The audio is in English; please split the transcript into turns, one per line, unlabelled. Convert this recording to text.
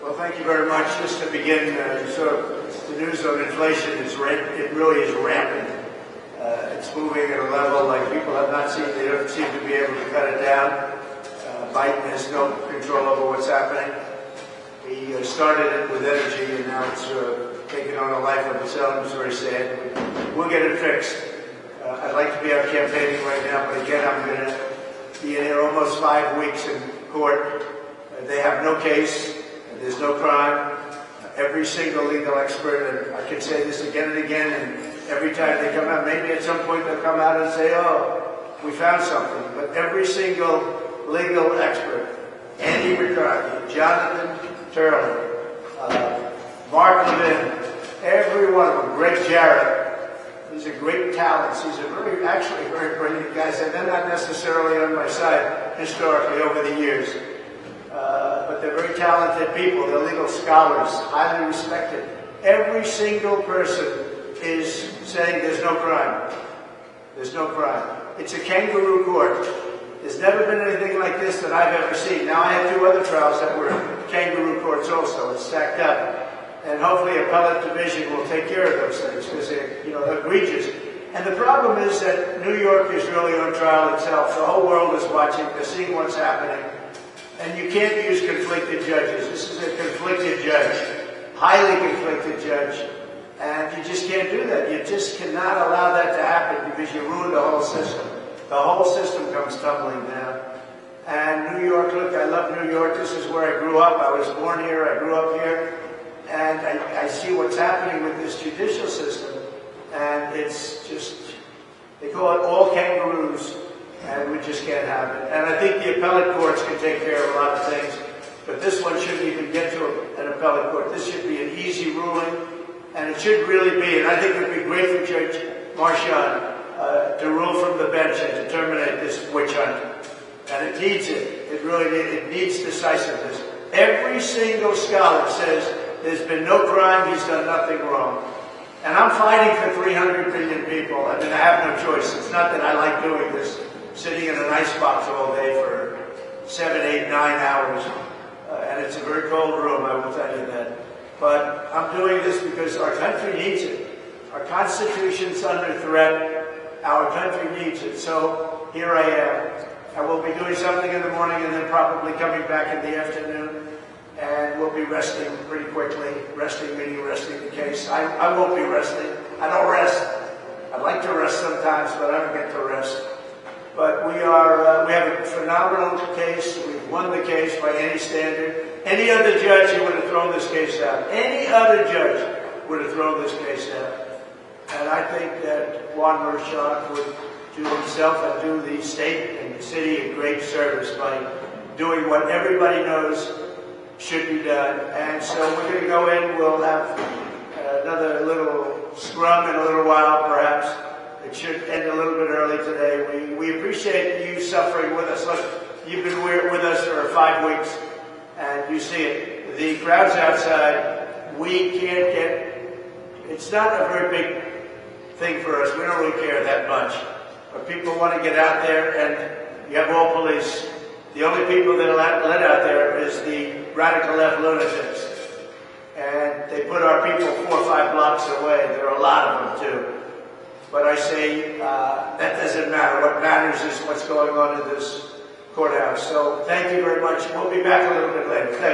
Well, thank you very much. Just to begin, the news on inflation it really is rampant. It's moving at a level like people have not seen. They don't seem to be able to cut it down. Biden has no control over what's happening. He started it with energy, and now it's taken on a life of its own. It's very sad. We'll get it fixed. I'd like to be out campaigning right now, but again, I'm going to be in here almost 5 weeks in court. They have no case. There's no crime. Every single legal expert, and I can say this again and again, and every time they come out, maybe at some point they'll come out and say, oh, we found something. But every single legal expert, Andy McCarthy, Jonathan Turley, Mark Levin, every one of them, Greg Jarrett, these are great talents. These are actually very brilliant guys, and they're not necessarily on my side historically over the years. But they're very talented people. They're legal scholars, highly respected. Every single person is saying there's no crime. There's no crime. It's a kangaroo court. There's never been anything like this that I've ever seen. Now, I had 2 other trials that were kangaroo courts also. It's stacked up. And hopefully appellate division will take care of those things because they're egregious. And the problem is that New York is really on trial itself. The whole world is watching. They're seeing what's happening. And you can't use conflicted judges. This is a conflicted judge, highly conflicted judge. And you just can't do that. You just cannot allow that to happen because you ruin the whole system. The whole system comes tumbling down. And New York, look, I love New York. This is where I grew up. I was born here. I grew up here. And I see what's happening with this judicial system. And it's just, they call it all kangaroos. And we just can't have it. And I think the appellate courts can take care of a lot of things, but this one shouldn't even get to an appellate court. This should be an easy ruling, and it should really be, and I think it would be great for Judge Marchand to rule from the bench and to terminate this witch hunt. And it needs it. It really needs decisiveness. Every single scholar says there's been no crime, he's done nothing wrong. And I'm fighting for 300 million people. I mean, I have no choice. It's not that I like doing this, sitting in an icebox all day for 7, 8, 9 hours. And it's a very cold room, I will tell you that. But I'm doing this because our country needs it. Our Constitution's under threat. Our country needs it. So here I am. I will be doing something in the morning and then probably coming back in the afternoon. And we'll be resting pretty quickly. Resting meaning resting the case. I won't be resting. I don't rest. I'd like to rest sometimes, but I don't get to rest. But we have a phenomenal case. We've won the case by any standard. Any other judge would have thrown this case out. Any other judge would have thrown this case out. And I think that Juan Marchand would do himself and do the state and the city a great service by doing what everybody knows should be done. And so we're going to go in. We'll have another little scrum in a little while, perhaps. It should end a little bit early today. We appreciate you suffering with us. Look, you've been with us for 5 weeks, and you see it. The crowds outside, we can't get, it's not a very big thing for us. We don't really care that much. But people want to get out there, and you have all police. The only people that are let out there is the radical left lunatics. And they put our people 4 or 5 blocks away. There are a lot of them, too. But I say that doesn't matter. What matters is what's going on in this courthouse. So thank you very much. We'll be back a little bit later. Thank you.